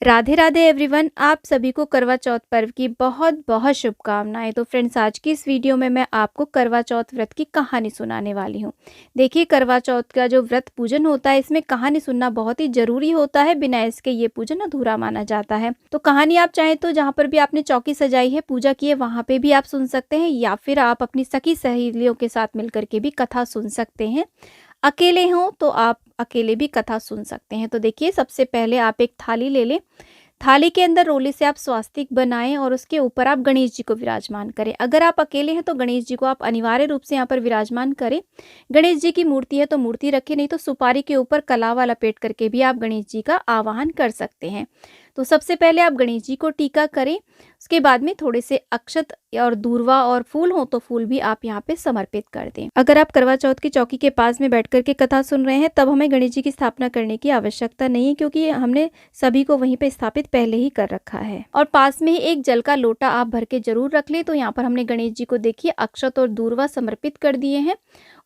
Radhe Radhe everyone. आप सभी को करवा चौथ पर्व की बहुत बहुत शुभकामनाएं। तो फ्रेंड्स, आज की इस वीडियो में मैं आपको करवा चौथ व्रत की कहानी सुनाने वाली हूँ। देखिए, करवा चौथ का जो व्रत पूजन होता है, इसमें कहानी सुनना बहुत ही ज़रूरी होता है। बिना इसके ये पूजन अधूरा माना जाता है। तो कहानी आप चाहें तो जहाँ पर भी आपने चौकी सजाई है, पूजा की है, वहाँ पर भी आप सुन सकते हैं, या फिर आप अपनी सखी सहेलियों के साथ मिलकर के भी कथा सुन सकते हैं। अकेले हों तो आप अकेले भी कथा सुन सकते हैं। तो देखिए, सबसे पहले आप एक थाली ले लें। थाली के अंदर रोली से आप स्वास्तिक बनाएं और उसके ऊपर आप गणेश जी को विराजमान करें। अगर आप अकेले हैं तो गणेश जी को आप अनिवार्य रूप से यहाँ पर विराजमान करें। गणेश जी की मूर्ति है तो मूर्ति रखें, नहीं तो सुपारी के ऊपर कलावा लपेट करके भी आप गणेश जी का आवाहन कर सकते हैं। तो सबसे पहले आप गणेश जी को टीका करें। उसके बाद में थोड़े से अक्षत और दूर्वा और फूल हो तो फूल भी आप यहाँ पे समर्पित कर दें। अगर आप करवा चौथ की चौकी के पास में बैठ करके कथा सुन रहे हैं, तब हमें गणेश जी की स्थापना करने की आवश्यकता नहीं है, क्योंकि हमने सभी को वहीं पे स्थापित पहले ही कर रखा है। और पास में ही एक जल का लोटा आप भर के जरूर रख लें। तो यहाँ पर हमने गणेश जी को देखिए अक्षत और दूर्वा समर्पित कर दिए हैं।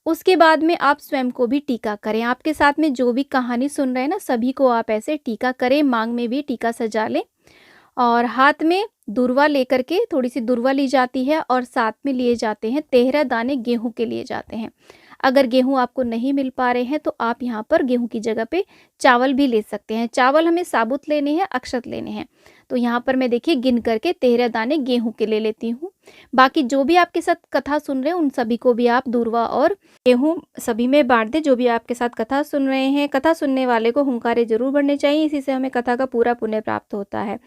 उसके बाद में आप स्वयं को भी टीका करें। आपके साथ में जो भी कहानी सुन रहे हैं ना, सभी को आप ऐसे टीका करें। मांग में भी टीका सजा लें और हाथ में दूर्वा लेकर के, थोड़ी सी दूर्वा ली जाती है और साथ में लिए जाते हैं 13 दाने गेहूं के लिए जाते हैं। अगर गेहूं आपको नहीं मिल पा रहे हैं तो आप यहाँ पर गेहूं की जगह पे चावल भी ले सकते हैं। चावल हमें साबुत लेने हैं, अक्षत लेने हैं। तो यहाँ पर मैं देखिए गिन करके 13 दाने गेहूं के ले लेती हूँ। बाकी जो भी आपके साथ कथा सुन रहे हैं, उन सभी को भी आप दूर्वा और गेहूं सभी में बांट दें। जो भी आपके साथ कथा सुन रहे हैं, कथा सुनने वाले को हुंकारे जरूर भरने चाहिए, इसी से हमें कथा का पूरा पुण्य प्राप्त होता है।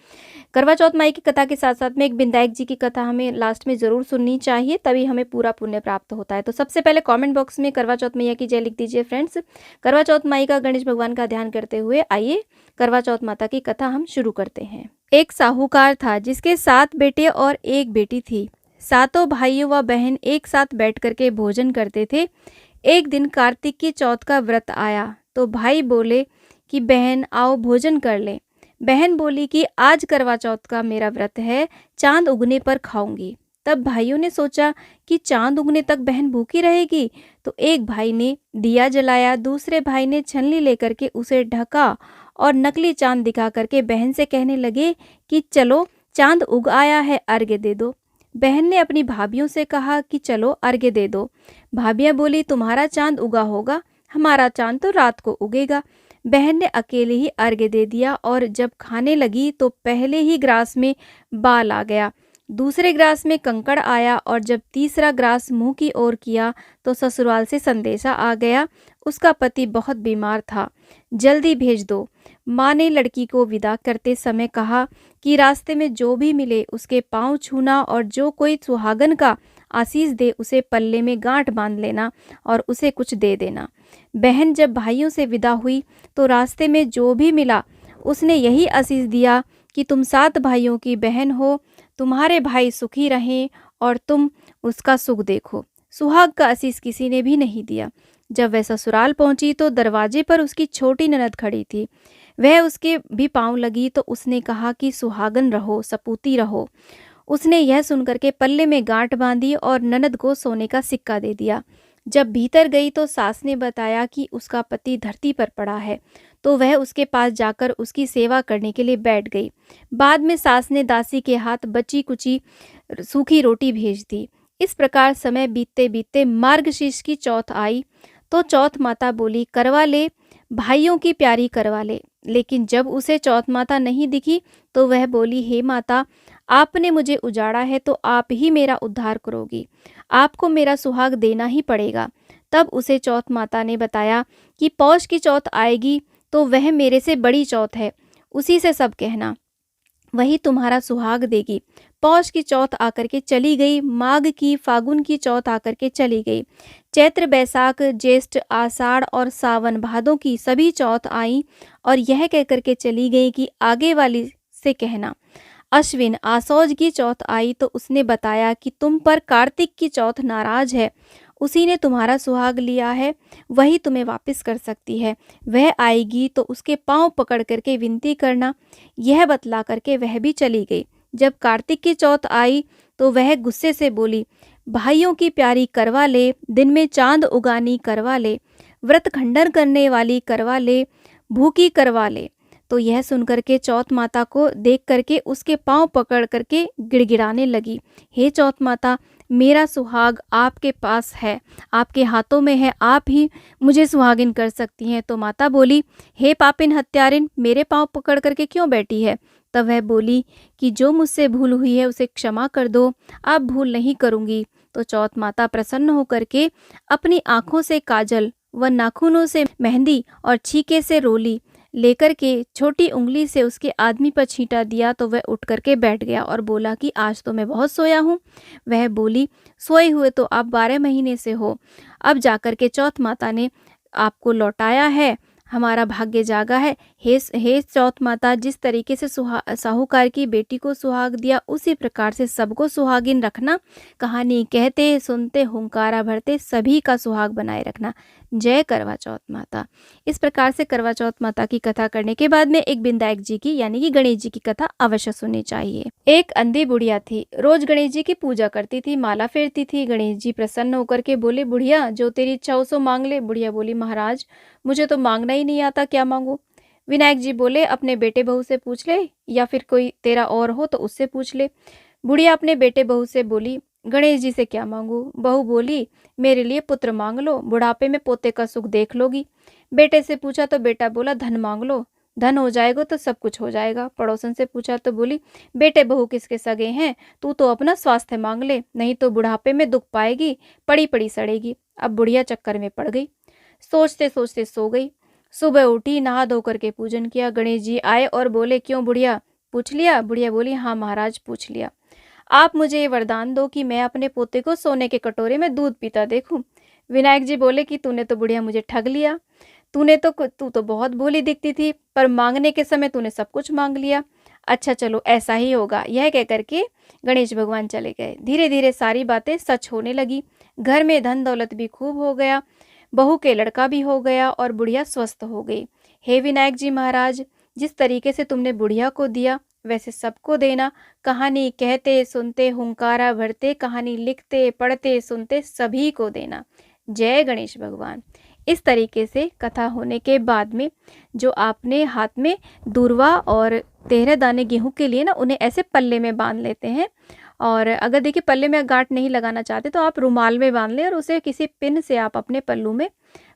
करवा चौथ माई की कथा के साथ साथ में एक विनायक जी की कथा हमें लास्ट में जरूर सुननी चाहिए, तभी हमें पूरा पुण्य प्राप्त होता है। तो सबसे पहले कमेंट बॉक्स में करवा चौथ मैया की जय लिख दीजिए फ्रेंड्स। करवा चौथ माई का, गणेश भगवान का ध्यान करते हुए आइए करवा चौथ माता की कथा हम शुरू करते हैं। एक साहूकार था जिसके 7 बेटे और 1 बेटी थी। सातों भाइयों व बहन एक साथ बैठ करके भोजन करते थे। एक दिन कार्तिक की चौथ का व्रत आया तो भाई बोले कि बहन आओ भोजन कर ले। बहन बोली कि आज करवा चौथ का मेरा व्रत है, चांद उगने पर खाऊंगी। तब भाइयों ने सोचा कि चांद उगने तक बहन भूखी रहेगी। तो एक भाई ने दिया जलाया, दूसरे भाई ने छलनी लेकर के उसे ढका और नकली चांद दिखा करके बहन से कहने लगे कि चलो चांद उग आया है, अर्घ्य दे दो। बहन ने अपनी भाभियों से कहा कि चलो अर्घ्य दे दो। भाभियां बोली तुम्हारा चांद उगा होगा, हमारा चांद तो रात को उगेगा। बहन ने अकेले ही अर्घ्य दे दिया और जब खाने लगी तो पहले ही ग्रास में बाल आ गया, दूसरे ग्रास में कंकड़ आया और जब तीसरा ग्रास मुंह की ओर किया तो ससुराल से संदेशा आ गया, उसका पति बहुत बीमार था, जल्दी भेज दो। माँ ने लड़की को विदा करते समय कहा कि रास्ते में जो भी मिले उसके पांव छूना और जो कोई सुहागन का आशीष दे उसे पल्ले में गांठ बांध लेना और उसे कुछ दे देना। बहन जब भाइयों से विदा हुई तो रास्ते में जो भी मिला उसने यही आशीष दिया कि तुम 7 भाइयों की बहन हो, तुम्हारे भाई सुखी रहें और तुम उसका सुख देखो। सुहाग का आशीष किसी ने भी नहीं दिया। जब वह ससुराल पहुंची तो दरवाजे पर उसकी छोटी ननद खड़ी थी। वह उसके भी पांव लगी तो उसने कहा कि सुहागन रहो, सपूती रहो। उसने यह सुनकर के पल्ले में गांठ बांधी और ननद को सोने का सिक्का दे दिया। जब भीतर गई तो सास ने बताया कि उसका पति धरती पर पड़ा है, तो वह उसके पास जाकर उसकी सेवा करने के लिए बैठ गई। बाद में सास ने दासी के हाथ बची कुची सूखी रोटी भेज दी। इस प्रकार समय बीतते बीतते मार्गशीर्ष की चौथ आई तो चौथ माता बोली करवा ले, भाइयों की प्यारी करवा ले। लेकिन जब उसे चौथ माता नहीं दिखी तो वह बोली हे माता, आपने मुझे उजाड़ा है तो आप ही मेरा उद्धार करोगी, आपको मेरा सुहाग देना ही पड़ेगा। तब उसे चौथ माता ने बताया कि पौष की चौथ आएगी तो वह मेरे से बड़ी चौथ है, उसी से सब कहना, वही तुम्हारा सुहाग देगी। पौष की चौथ आकर के चली गई, माघ की, फागुन की चौथ आकर के चली गई। चैत्र, बैसाख, ज्येष्ठ, आषाढ़ और सावन, भादों की सभी चौथ आई और यह कहकर के चली गई कि आगे वाली से कहना। अश्विन, आसौज की चौथ आई तो उसने बताया कि तुम पर कार्तिक की चौथ नाराज है, उसी ने तुम्हारा सुहाग लिया है, वही तुम्हें वापस कर सकती है। वह आएगी तो उसके पांव पकड़ करके विनती करना। यह बतला करके वह भी चली गई। जब कार्तिक की चौथ आई तो वह गुस्से से बोली भाइयों की प्यारी करवा ले, दिन में चांद उगानी करवा ले, व्रत खंडन करने वाली करवा ले, भूखी करवा ले। तो यह सुनकर के चौथ माता को देख करके उसके पाँव पकड़ करके गिड़गिड़ाने लगी, हे चौथ माता, मेरा सुहाग आपके पास है, आपके हाथों में है, आप ही मुझे सुहागिन कर सकती हैं। तो माता बोली, हे पापिन हत्यारिन, मेरे पाँव पकड़ करके क्यों बैठी है? तब वह बोली कि जो मुझसे भूल हुई है उसे क्षमा कर दो, अब भूल नहीं करूँगी। तो चौथ माता प्रसन्न होकर के अपनी आँखों से काजल व नाखूनों से मेहंदी और छीके से रोली लेकर के छोटी उंगली से उसके आदमी पर छींटा दिया, तो वह उठ करके बैठ गया और बोला कि आज तो मैं बहुत सोया हूँ। वह बोली, सोए हुए तो आप 12 महीने से हो, अब जाकर के चौथ माता ने आपको लौटाया है, हमारा भाग्य जागा है। हे चौथ माता, जिस तरीके से साहूकार की बेटी को सुहाग दिया उसी प्रकार से सबको सुहागिन रखना, कहानी कहते सुनते हुंकारा भरते सभी का सुहाग बनाए रखना। जय करवा चौथ माता। इस प्रकार से करवा चौथ माता की कथा करने के बाद में एक विनायक जी की यानी कि गणेश जी की कथा अवश्य सुननी चाहिए। एक अंधी बुढ़िया थी, रोज गणेश जी की पूजा करती थी, माला फेरती थी। गणेश जी प्रसन्न होकर के बोले, बुढ़िया जो तेरी इच्छा हो सो मांग ले। बुढ़िया बोली, महाराज मुझे तो मांगना ही नहीं आता, क्या मांगू? विनायक जी बोले, अपने बेटे बहू से पूछ ले, या फिर कोई तेरा और हो तो उससे पूछ ले। बुढ़िया अपने बेटे बहू से बोली, गणेश जी से क्या मांगू? बहू बोली, मेरे लिए पुत्र मांग लो, बुढ़ापे में पोते का सुख देख लोगी। बेटे से पूछा तो बेटा बोला, धन मांग लो, धन हो जाएगा तो सब कुछ हो जाएगा। पड़ोसन से पूछा तो बोली, बेटे बहू किसके सगे हैं, तू तो अपना स्वास्थ्य मांग ले, नहीं तो बुढ़ापे में दुख पाएगी, पड़ी पड़ी सड़ेगी। अब बुढ़िया चक्कर में पड़ गई, सोचते सोचते सो गई। सुबह उठी, नहा धो करके पूजन किया। गणेश जी आए और बोले, क्यों बुढ़िया, पूछ लिया? बुढ़िया बोली, हाँ महाराज पूछ लिया। आप मुझे ये वरदान दो कि मैं अपने पोते को सोने के कटोरे में दूध पीता देखूं। विनायक जी बोले कि तूने तो बुढ़िया मुझे ठग लिया, तू तो बहुत भोली दिखती थी, पर मांगने के समय तूने सब कुछ मांग लिया। अच्छा चलो ऐसा ही होगा। यह कह करके गणेश भगवान चले गए। धीरे धीरे सारी बातें सच होने लगी। घर में धन दौलत भी खूब हो गया, बहू के लड़का भी हो गया और बुढ़िया स्वस्थ हो गई। हे विनायक जी महाराज, जिस तरीके से तुमने बुढ़िया को दिया वैसे सबको देना। कहानी कहते सुनते हुंकारा भरते, कहानी लिखते पढ़ते सुनते सभी को देना। जय गणेश भगवान। इस तरीके से कथा होने के बाद में जो आपने हाथ में दूर्वा और 13 दाने गेहूं के लिए ना, उन्हें ऐसे पल्ले में बांध लेते हैं। और अगर देखिए पल्ले में गांठ नहीं लगाना चाहते तो आप रुमाल में बांध लें और उसे किसी पिन से आप अपने पल्लू में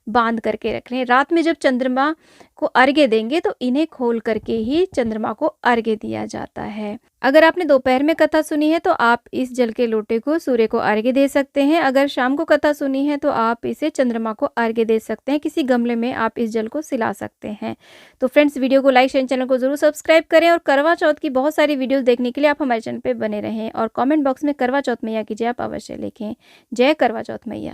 बांध करके रख लें। रात में जब चंद्रमा को अर्घ्य देंगे तो इन्हें खोल करके ही चंद्रमा को अर्घ्य दिया जाता है। अगर आपने दोपहर में कथा सुनी है तो आप इस जल के लोटे को सूर्य को अर्घ्य दे सकते हैं। अगर शाम को कथा सुनी है तो आप इसे चंद्रमा को अर्घ्य दे सकते हैं। किसी गमले में आप इस जल को सिला सकते हैं। तो फ्रेंड्स, वीडियो को लाइक शेयर, चैनल को जरूर सब्सक्राइब करें और करवा चौथ की बहुत सारी वीडियोस देखने के लिए आप हमारे चैनल पर बने रहें। और कमेंट बॉक्स में करवा चौथ मैया की जय आप अवश्य लिखें। जय करवा चौथ मैया।